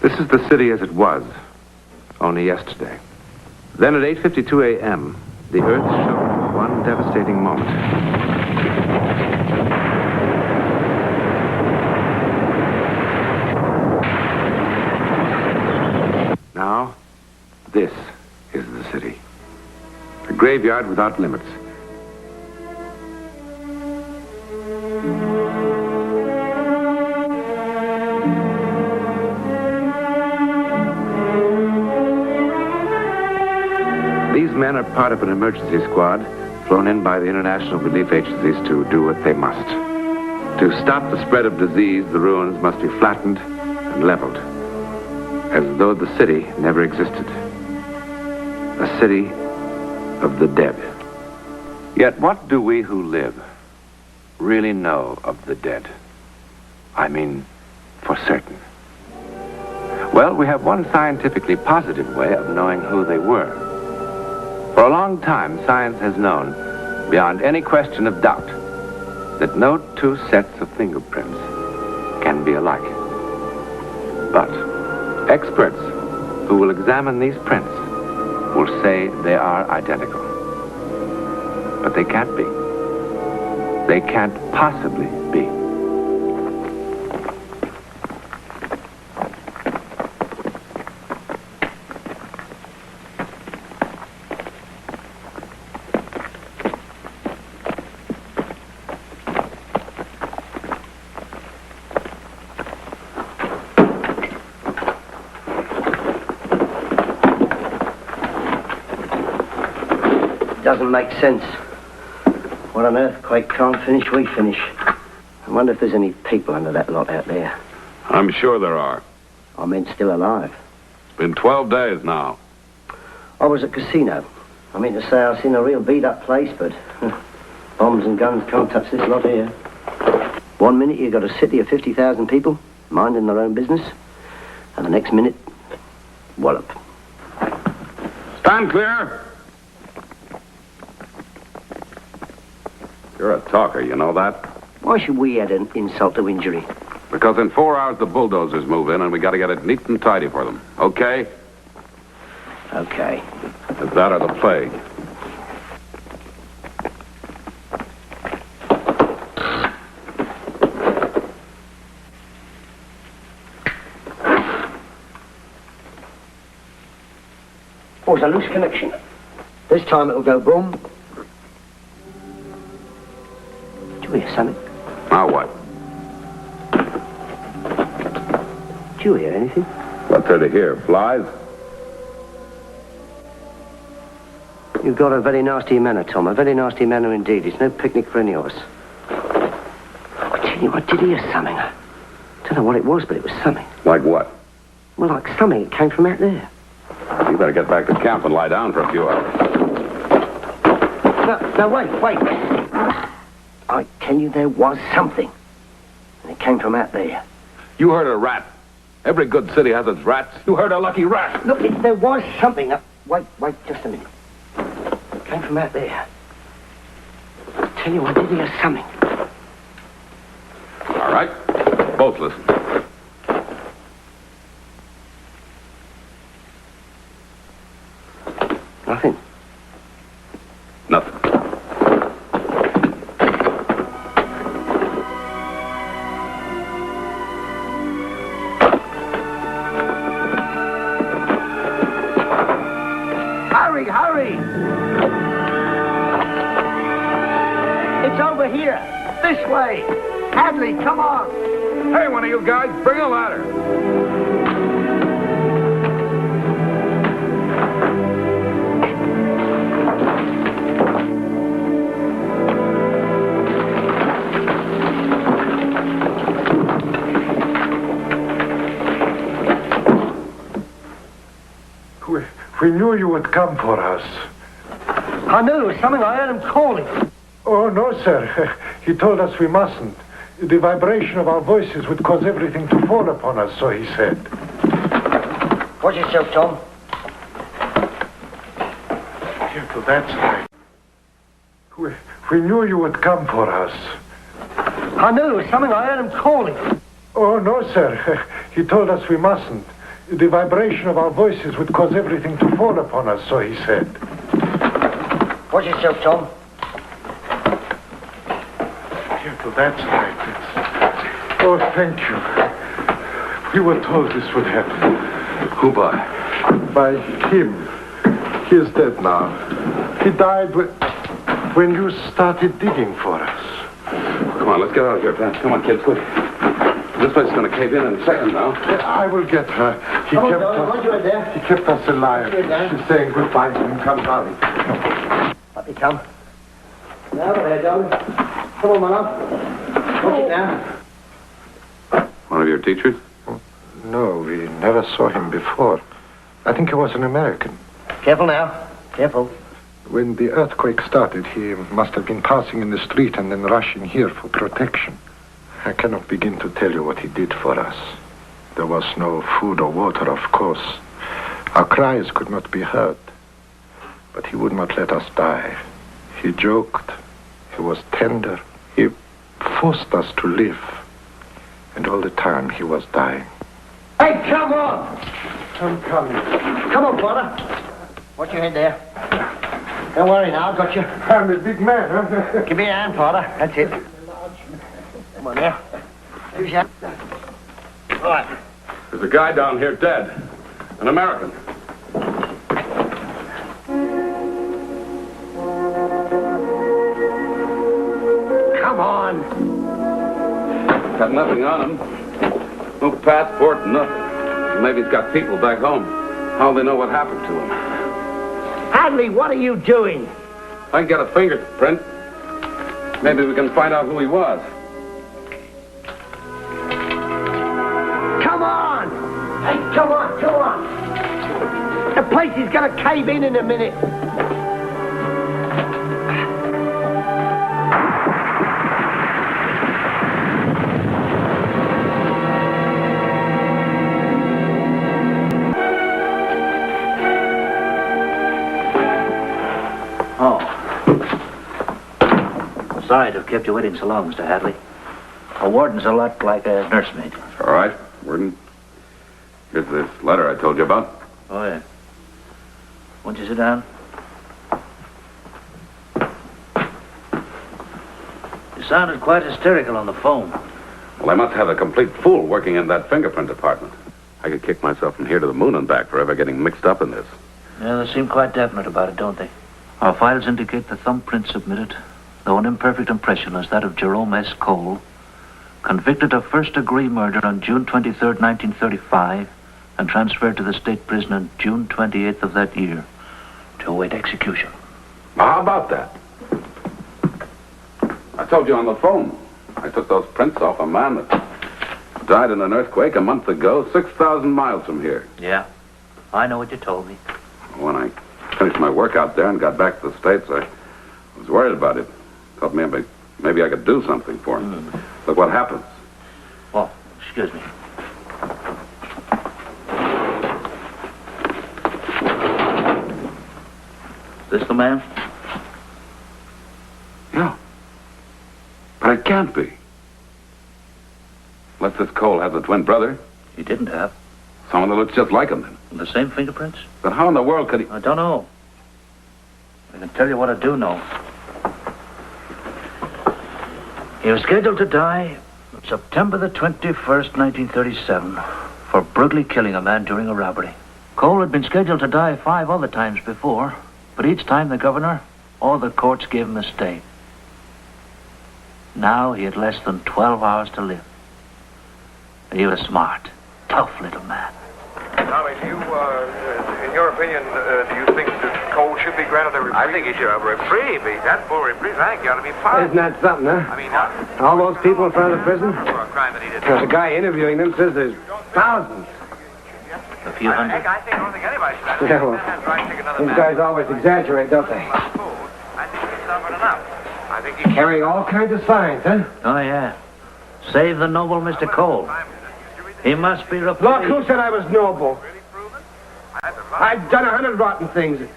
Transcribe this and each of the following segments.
This is the city as it was, only yesterday. Then at 8:52 a.m., the Earth showed one devastating moment. Now, this is the city. A graveyard without limits. These men are part of an emergency squad flown in by the international relief agencies to do what they must. To stop the spread of disease, the ruins must be flattened and leveled, as though the city never existed. A city of the dead. Yet what do we who live really know of the dead? I mean, for certain. Well, we have one scientifically positive way of knowing who they were. For a long time, science has known, beyond any question of doubt, that no two sets of fingerprints can be alike. But experts who will examine these prints will say they are identical. But they can't be. They can't possibly be. Doesn't make sense. What on earth Quake can't finish, we finish. I wonder if there's any people under that lot out there. I'm sure there are. Are men still alive? Been 12 days now. I was at casino. I mean to say I've seen a real beat-up place, but bombs and guns can't touch this lot here. 1 minute you got a city of 50,000 people minding their own business, and the next minute, wallop. Stand clear! You're a talker, you know that? Why should we add an insult to injury? Because in 4 hours the bulldozers move in and we gotta get it neat and tidy for them. Okay? Okay. Is that or the plague? Oh, it's a loose connection. This time it'll go boom. Did you hear something? Now what? Did you hear anything? What's there to hear? Flies? You've got a very nasty manner, Tom. A very nasty manner indeed. It's no picnic for any of us. I tell you, I did hear something. I don't know what it was, but it was something. Like what? Well, like something. It came from out there. You better get back to camp and lie down for a few hours. No, wait. I tell you, there was something. And it came from out there. You heard a rat. Every good city has its rats. You heard a lucky rat. Look, there was something. Wait, just a minute. It came from out there. I tell you, I did hear something. All right. Both listen. Nothing. Nothing. Hurry! It's over here. This way. Hadley, come on. Hey, one of you guys, bring a ladder. We knew you would come for us. I knew there was something. I heard him calling. Oh, no, sir. He told us we mustn't. The vibration of our voices would cause everything to fall upon us, so he said. Watch yourself, Tom. Here to that side. We knew you would come for us. I knew there was something. I heard him calling. Oh, no, sir. He told us we mustn't. The vibration of our voices would cause everything to fall upon us, so he said. Watch yourself, Tom. Careful, that's right. Oh, thank you. We were told this would happen. Who by? By him. He is dead now. He died when you started digging for us. Come on, let's get out of here, fast. Come on, kids, quick. This place is going to cave in a second now. I will get her. He Come on, kept darling, us. watch your head there. He kept us alive. Watch your head there. She's saying goodbye to him. Come, darling. Up you come. Now, over there, darling. Come on, my love. Watch it now. One of your teachers? No, we never saw him before. I think he was an American. Careful now. Careful. When the earthquake started, he must have been passing in the street and then rushing here for protection. I cannot begin to tell you what he did for us. There was no food or water, of course. Our cries could not be heard. But he would not let us die. He joked. He was tender. He forced us to live. And all the time he was dying. Hey, come on! I'm coming. Come on, Father. Watch your head there. Don't worry now, I've got you. I'm a big man, huh? Give me a hand, Father. That's it. Come on now. Use your hand. All right. There's a guy down here dead. An American. Come on. Got nothing on him. No passport, nothing. Maybe he's got people back home. How'll they know what happened to him? Hadley, what are you doing? I can get a fingerprint. Maybe we can find out who he was. Come on! Hey, come on, come on! The place is gonna cave in a minute. Oh. Sorry to have kept you waiting so long, Mr. Hadley. A warden's a lot like a nursemaid. All right, Warden. Here's this letter I told you about. Oh, yeah. Won't you sit down? You sounded quite hysterical on the phone. Well, I must have a complete fool working in that fingerprint department. I could kick myself from here to the moon and back for ever getting mixed up in this. Yeah, they seem quite definite about it, don't they? Our files indicate the thumbprint submitted, though an imperfect impression, is that of Jerome S. Cole, convicted of first-degree murder on June 23rd, 1935, and transferred to the state prison on June 28th of that year to await execution. How about that? I told you on the phone. I took those prints off a man that died in an earthquake a month ago, 6,000 miles from here. Yeah, I know what you told me. When I finished my work out there and got back to the States, I was worried about it. Thought maybe I could do something for him. Look what happens. Oh, excuse me. Is this the man? Yeah. But it can't be. Unless this Cole has a twin brother. He didn't have. Someone that looks just like him then. The same fingerprints? Then how in the world could he... I don't know. I can tell you what I do know. He was scheduled to die on September the 21st, 1937, for brutally killing a man during a robbery. Cole had been scheduled to die 5 other times before, but each time the governor or the courts gave him a stay. Now he had less than 12 hours to live. He was smart, tough little man. Tommy, do you, in your opinion, do you think that Cole should be granted a reprieve? I think he should have a reprieve. He's had full reprieve. I think he ought to be fired. Isn't that something, huh? I mean, All those people in front of the prison? for a crime that he did. There's a guy interviewing them says there's thousands. A few hundred. I don't think anybody should have. Yeah, well, That's right, take another These man. guys always exaggerate, don't they? About food. I think he suffered enough. I think he Carrying all kinds of signs, huh? Oh, yeah. Save the noble Mr. Cole. He must be Look, reprieved. who said I was noble? I've done 100 rotten things.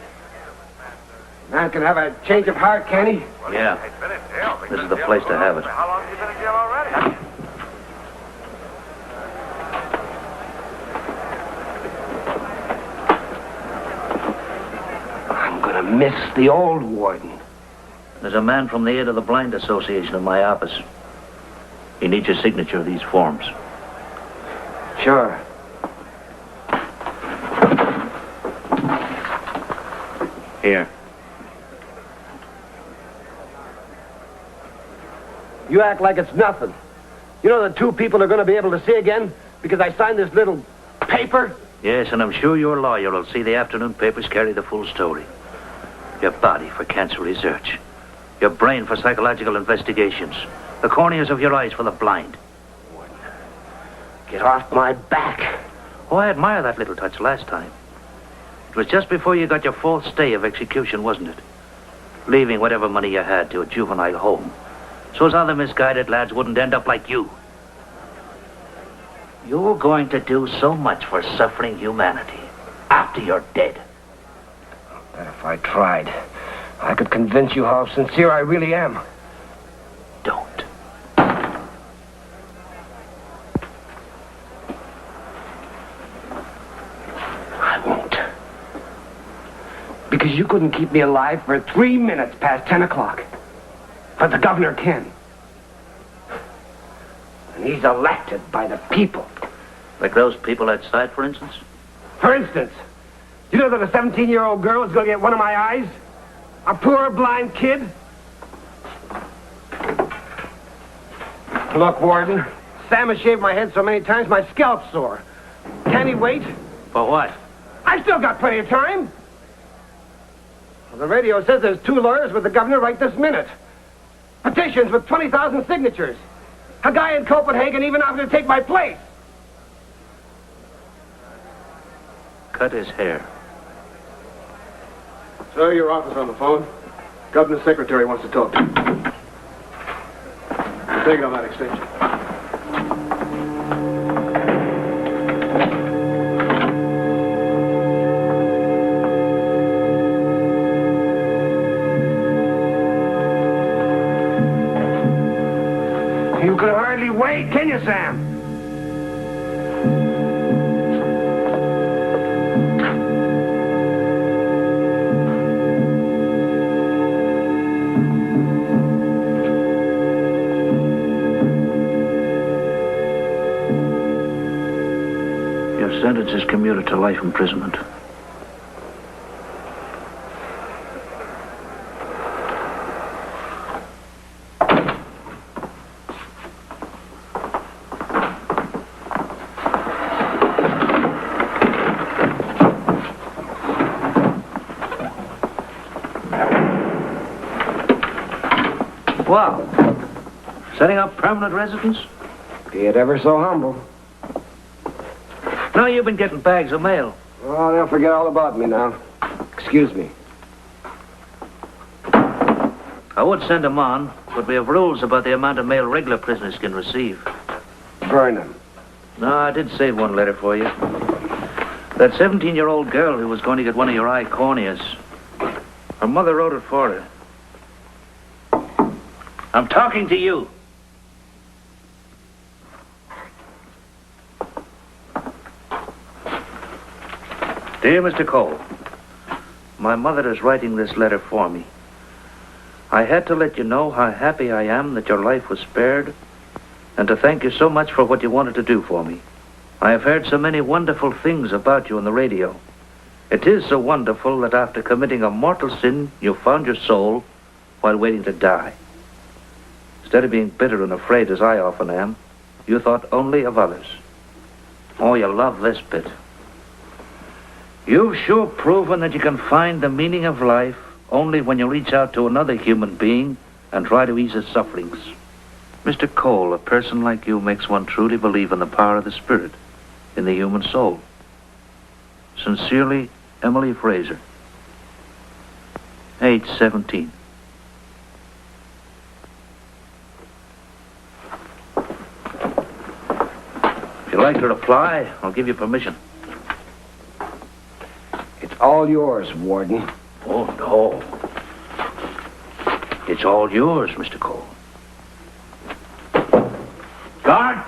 Man can have a change of heart, can he? Yeah. He's been in jail. This is the place to have it. How long has he been in jail already? miss the old warden. There's a man from the Aid of the Blind Association in my office. He needs your signature of these forms. Sure. Here. You act like it's nothing. You know the two people are going to be able to see again because I signed this little paper? Yes, and I'm sure your lawyer will see the afternoon papers carry the full story. Your body for cancer research. Your brain for psychological investigations. The corneas of your eyes for the blind. Get off my back. Oh, I admire that little touch last time. It was just before you got your false stay of execution, wasn't it? Leaving whatever money you had to a juvenile home. So as other misguided lads wouldn't end up like you. You're going to do so much for suffering humanity after you're dead. If I tried, I could convince you how sincere I really am. Don't. I won't. Because you couldn't keep me alive for 3 minutes past 10 o'clock. But the governor can. And he's elected by the people. Like those people outside, for instance? For instance, you know that a 17-year-old girl is going to get one of my eyes? A poor blind kid? Look, Warden, Sam has shaved my head so many times my scalp's sore. Can he wait? For what? I still got plenty of time. Well, the radio says there's 2 lawyers with the governor right this minute. Petitions with 20,000 signatures. A guy in Copenhagen even offered to take my place. Cut his hair. Sir, your office on the phone. Governor's secretary wants to talk to you. Take it on that extension. You can hardly wait, can you, Sam? Your sentence is commuted to life imprisonment. Wow. Setting up permanent residence? Be it ever so humble. Now you've been getting bags of mail. Oh, they'll forget all about me now. Excuse me. I would send them on, but we have rules about the amount of mail regular prisoners can receive. Burn them. No, I did save one letter for you. That 17-year-old girl who was going to get one of your eye corneas. Her mother wrote it for her. I'm talking to you. Dear Mr. Cole, my mother is writing this letter for me. I had to let you know how happy I am that your life was spared, and to thank you so much for what you wanted to do for me. I have heard so many wonderful things about you on the radio. It is so wonderful that after committing a mortal sin, you found your soul while waiting to die. Instead of being bitter and afraid, as I often am, you thought only of others. Oh, you love this bit. You've sure proven that you can find the meaning of life only when you reach out to another human being and try to ease his sufferings. Mr. Cole, a person like you makes one truly believe in the power of the spirit, in the human soul. Sincerely, Emily Fraser. Age 17. If you'd like to reply, I'll give you permission. It's all yours, Warden. Oh, no. It's all yours, Mr. Cole. Guard!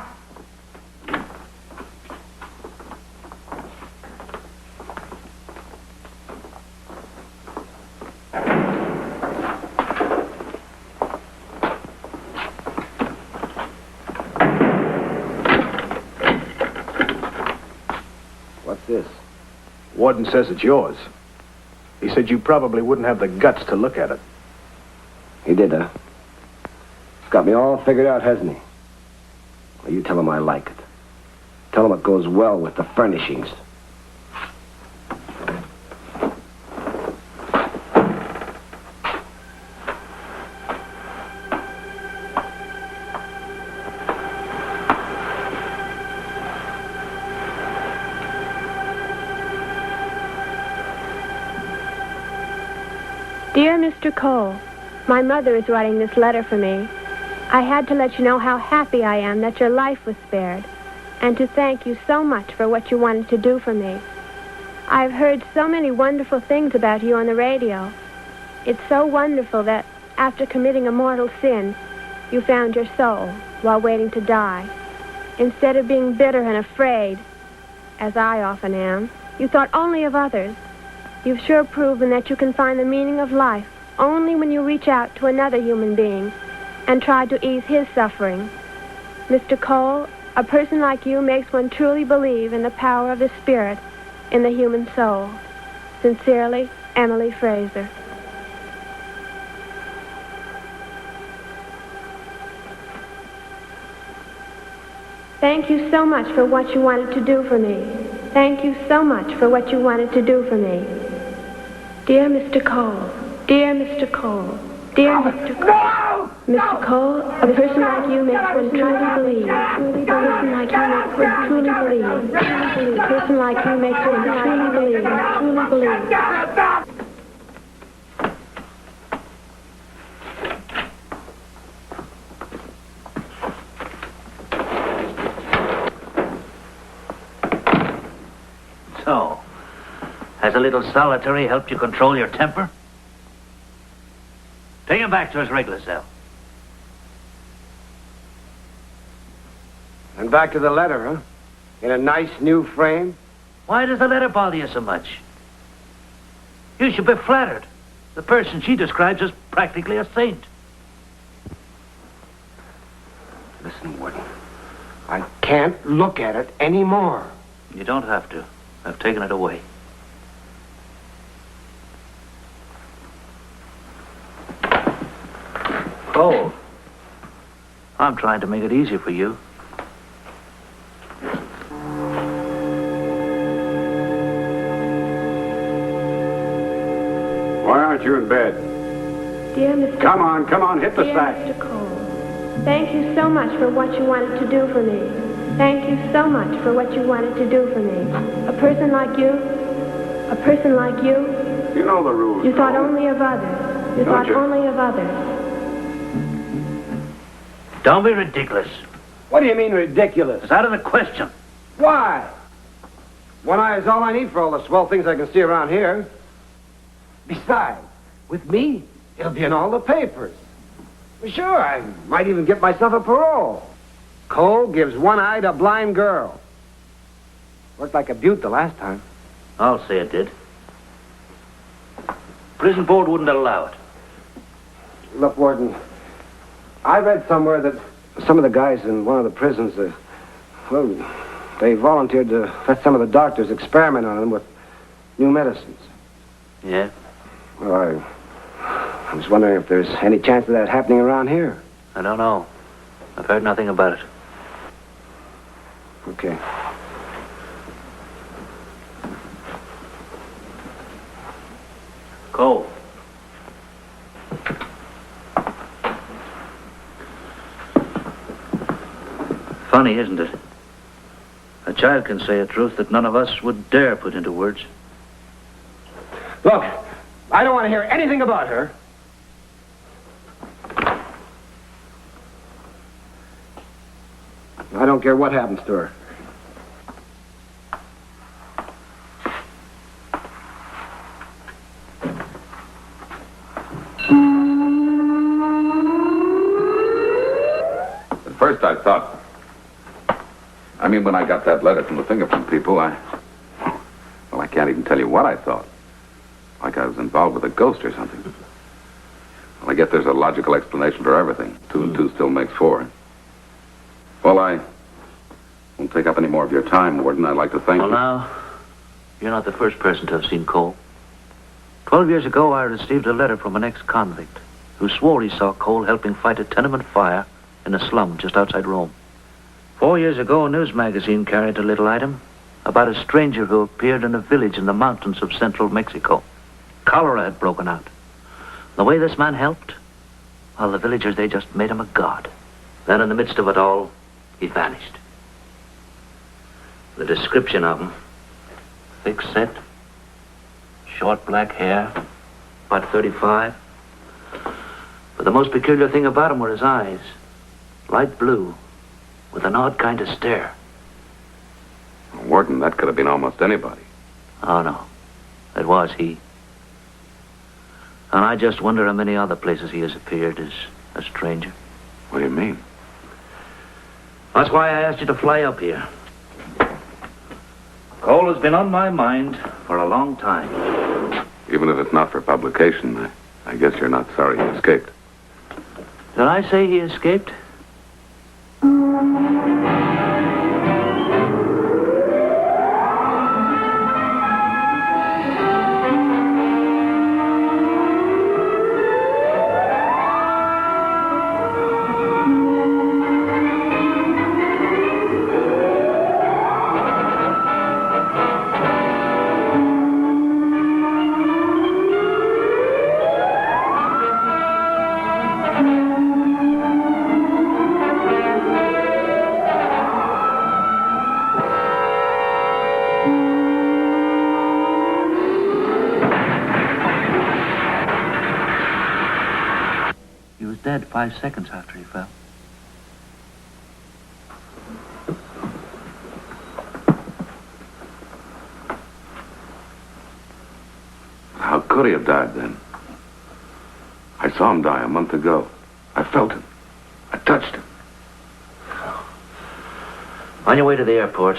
this? Warden says it's yours. He said you probably wouldn't have the guts to look at it. He did, huh? He's got me all figured out, hasn't he? Well, you tell him I like it. Tell him it goes well with the furnishings. Dear Mr. Cole, my mother is writing this letter for me. I had to let you know how happy I am that your life was spared, and to thank you so much for what you wanted to do for me. I've heard so many wonderful things about you on the radio. It's so wonderful that after committing a mortal sin, you found your soul while waiting to die. Instead of being bitter and afraid, as I often am, you thought only of others. You've sure proven that you can find the meaning of life only when you reach out to another human being and try to ease his suffering. Mr. Cole, a person like you makes one truly believe in the power of the spirit in the human soul. Sincerely, Emily Fraser. Thank you so much for what you wanted to do for me. Thank you so much for what you wanted to do for me. Dear Mr. Cole, dear Mr. Cole, dear Mr. Cole. Mr. Cole, a person like you makes one truly believe. A person like you makes one truly believe. A person like you makes one truly believe. Truly believe. So, has a little solitary helped you control your temper? Take him back to his regular cell. And back to the letter, huh? In a nice new frame? Why does the letter bother you so much? You should be flattered. The person she describes as practically a saint. Listen, Warden. I can't look at it anymore. You don't have to. I've taken it away. Cole, I'm trying to make it easy for you. Why aren't you in bed? Dear Mr. Come on, hit the Dear sack. Mr. Cole, thank you so much for what you wanted to do for me. Thank you so much for what you wanted to do for me. A person like you, You know the rules. you thought Cole. only of others. You Don't thought you? only of others. Don't be ridiculous. What do you mean ridiculous? It's out of the question. Why? One eye is all I need for all the swell things I can see around here. Besides, with me, it'll be in all the papers. Well, sure, I might even get myself a parole. Cole gives one eye to a blind girl. Worked like a beaut the last time. I'll say it did. Prison board wouldn't allow it. Look, Warden, I read somewhere that some of the guys in one of the prisons, they volunteered to let some of the doctors experiment on them with new medicines. Yeah? Well, I was wondering if there's any chance of that happening around here. I don't know. I've heard nothing about it. Okay. Cole. Funny, isn't it? A child can say a truth that none of us would dare put into words. Look, I don't want to hear anything about her. I don't care what happens to her. At first I thought... when I got that letter from the fingerprint people, I can't even tell you what I thought. Like I was involved with a ghost or something. Well, I guess there's a logical explanation for everything. 2 and 2 still makes 4. Well, I won't take up any more of your time, Warden. I'd like to thank Well, you. now, You're not the first person to have seen Cole. 12 years ago, I received a letter from an ex-convict who swore he saw Cole helping fight a tenement fire in a slum just outside Rome. 4 years ago, a news magazine carried a little item about a stranger who appeared in a village in the mountains of central Mexico. Cholera had broken out. The way this man helped, well, the villagers, they just made him a god. Then in the midst of it all, he vanished. The description of him: thick set, short black hair, about 35. But the most peculiar thing about him were his eyes, light blue, with an odd kind of stare. Warden, that could have been almost anybody. Oh, no. It was he. And I just wonder how many other places he has appeared as a stranger. What do you mean? That's why I asked you to fly up here. Cole has been on my mind for a long time. Even if it's not for publication, I guess you're not sorry he escaped. Did I say he escaped? He was dead 5 seconds after he fell. How could he have died then? I saw him die a month ago. I felt him. I touched him. On your way to the airport,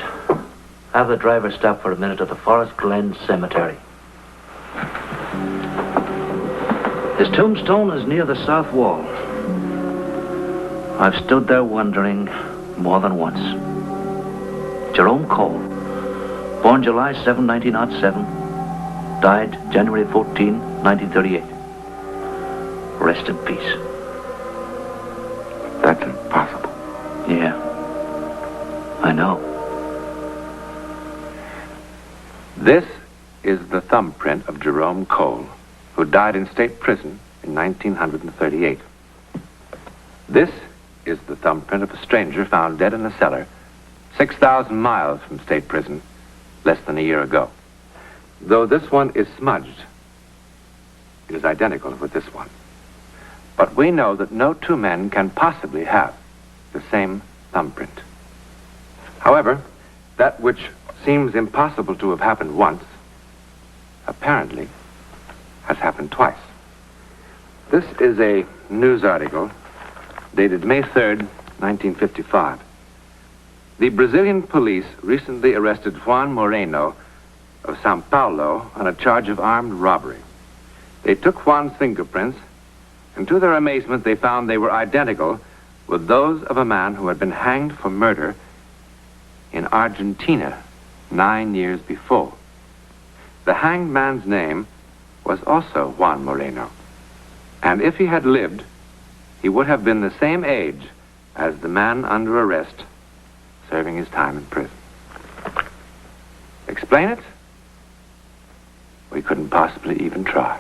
have the driver stop for a minute at the Forest Glen Cemetery. His tombstone is near the south wall. I've stood there wondering more than once. Jerome Cole, born July 7, 1907, died January 14, 1938. Rest in peace. That's impossible. Yeah, I know. This is the thumbprint of Jerome Cole, who died in state prison in 1938. This is the thumbprint of a stranger found dead in a cellar 6,000 miles from state prison less than a year ago. Though this one is smudged, it is identical with this one. But we know that no two men can possibly have the same thumbprint. However, that which seems impossible to have happened once, apparently has happened twice. This is a news article dated May 3rd, 1955. The Brazilian police recently arrested Juan Moreno of Sao Paulo on a charge of armed robbery. They took Juan's fingerprints, and to their amazement, they found they were identical with those of a man who had been hanged for murder in Argentina 9 years before. The hanged man's name was also Juan Moreno, and if he had lived, he would have been the same age as the man under arrest serving his time in prison. Explain it? We couldn't possibly even try.